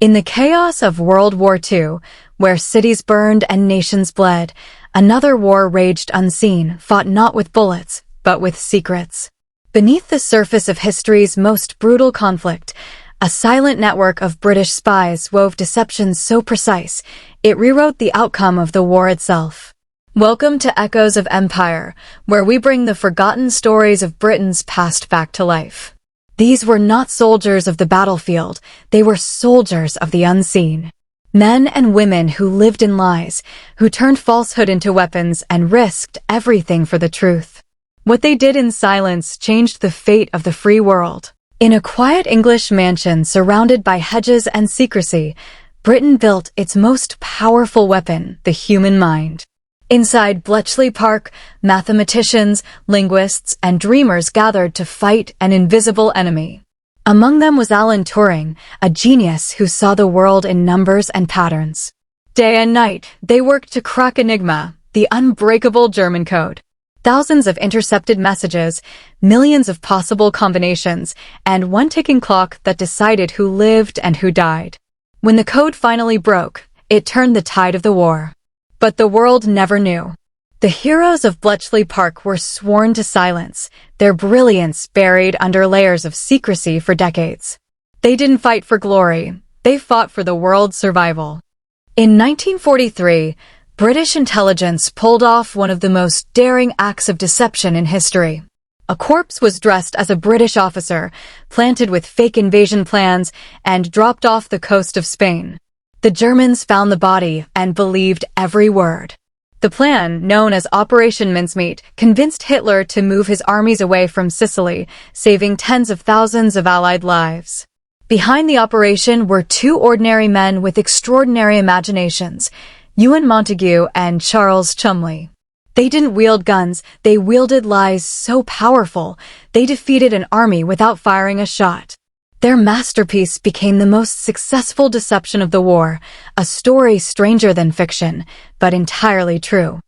In the chaos of World War II, where cities burned and nations bled, another war raged unseen, fought not with bullets, but with secrets. Beneath the surface of history's most brutal conflict, a silent network of British spies wove deceptions so precise, it rewrote the outcome of the war itself. Welcome to Echoes of Empire, where we bring the forgotten stories of Britain's past back to life. These were not soldiers of the battlefield, they were soldiers of the unseen. Men and women who lived in lies, who turned falsehood into weapons and risked everything for the truth. What they did in silence changed the fate of the free world. In a quiet English mansion surrounded by hedges and secrecy, Britain built its most powerful weapon, the human mind. Inside Bletchley Park, mathematicians, linguists, and dreamers gathered to fight an invisible enemy. Among them was Alan Turing, a genius who saw the world in numbers and patterns. Day and night, they worked to crack Enigma, the unbreakable German code. Thousands of intercepted messages, millions of possible combinations, and one ticking clock that decided who lived and who died. When the code finally broke, it turned the tide of the war. But the world never knew. The heroes of Bletchley Park were sworn to silence, their brilliance buried under layers of secrecy for decades. They didn't fight for glory, they fought for the world's survival. In 1943, British intelligence pulled off one of the most daring acts of deception in history. A corpse was dressed as a British officer, planted with fake invasion plans, and dropped off the coast of Spain. The Germans found the body and believed every word. The plan, known as Operation Mincemeat, convinced Hitler to move his armies away from Sicily, saving tens of thousands of Allied lives. Behind the operation were two ordinary men with extraordinary imaginations, Ewan Montagu and Charles Chumley. They didn't wield guns, they wielded lies so powerful, they defeated an army without firing a shot. Their masterpiece became the most successful deception of the war, a story stranger than fiction, but entirely true.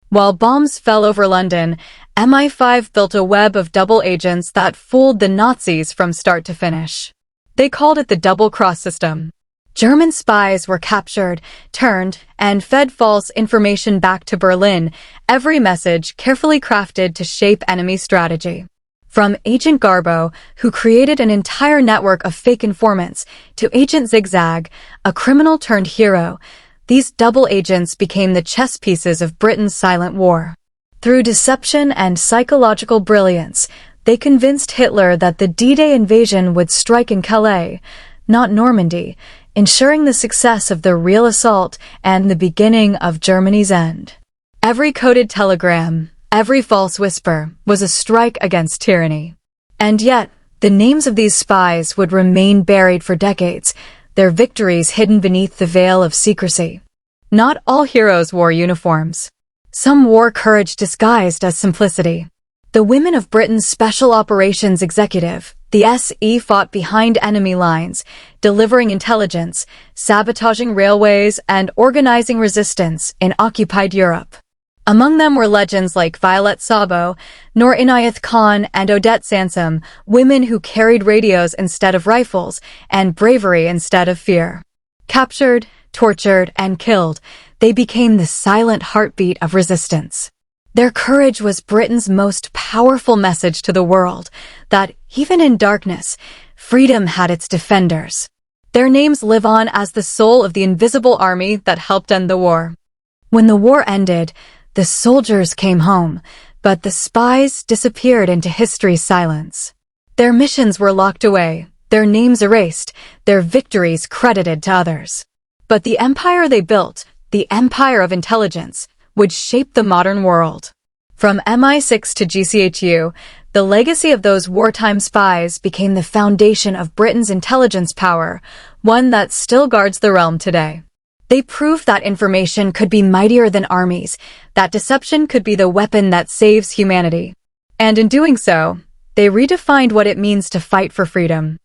While bombs fell over London, MI5 built a web of double agents that fooled the Nazis from start to finish. They called it the double-cross system. German spies were captured, turned, and fed false information back to Berlin, every message carefully crafted to shape enemy strategy. From Agent Garbo, who created an entire network of fake informants, to Agent Zigzag, a criminal turned hero, these double agents became the chess pieces of Britain's silent war. Through deception and psychological brilliance, they convinced Hitler that the D-Day invasion would strike in Calais, not Normandy, ensuring the success of the real assault and the beginning of Germany's end. Every coded telegram, every false whisper, was a strike against tyranny. And yet, the names of these spies would remain buried for decades, their victories hidden beneath the veil of secrecy. Not all heroes wore uniforms. Some wore courage disguised as simplicity. The women of Britain's Special Operations Executive, the SE, fought behind enemy lines, delivering intelligence, sabotaging railways, and organizing resistance in occupied Europe. Among them were legends like Violet Sabo, Noor Inayat Khan, and Odette Sansom, women who carried radios instead of rifles, and bravery instead of fear. Captured, tortured, and killed, they became the silent heartbeat of resistance. Their courage was Britain's most powerful message to the world, that, even in darkness, freedom had its defenders. Their names live on as the soul of the invisible army that helped end the war. When the war ended, the soldiers came home, but the spies disappeared into history's silence. Their missions were locked away, their names erased, their victories credited to others. But the empire they built, the empire of intelligence, would shape the modern world. From MI6 to GCHQ, the legacy of those wartime spies became the foundation of Britain's intelligence power, one that still guards the realm today. They proved that information could be mightier than armies, that deception could be the weapon that saves humanity. And in doing so, they redefined what it means to fight for freedom.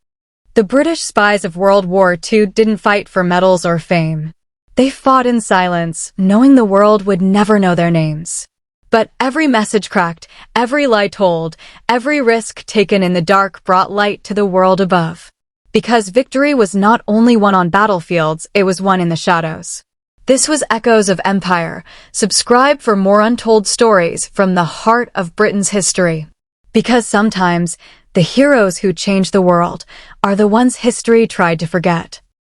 The British spies of World War II didn't fight for medals or fame. They fought in silence, knowing the world would never know their names. But every message cracked, every lie told, every risk taken in the dark brought light to the world above. Because victory was not only won on battlefields, it was won in the shadows. This was Echoes of Empire. Subscribe for more untold stories from the heart of Britain's history. Because sometimes, the heroes who changed the world are the ones history tried to forget.